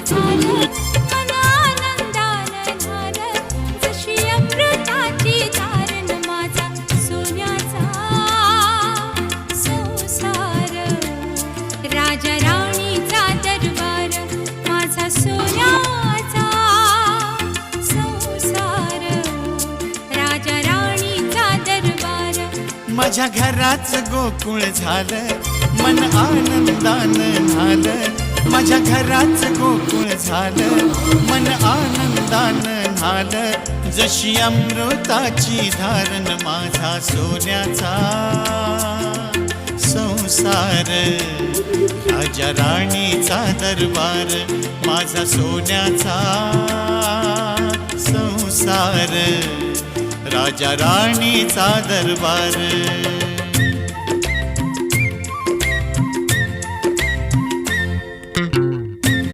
झालं मन आनंदानं झालं जशी अमृताची धारण माझा सोन्याचा संसार राजा राणीचा दरबार माझा सोन्याचा संसार राजा राणीचा दरबार माझ्या घराचं गोकुळ झालं मन आनंदानं झालं माझ्या घराचं गोकुळ झालं मन आनंदानं झालं जशी अमृताची धारण माझा सोन्याचा संसार राजा राणीचा दरबार माझा सोन्याचा संसार राजा राणीचा दरबार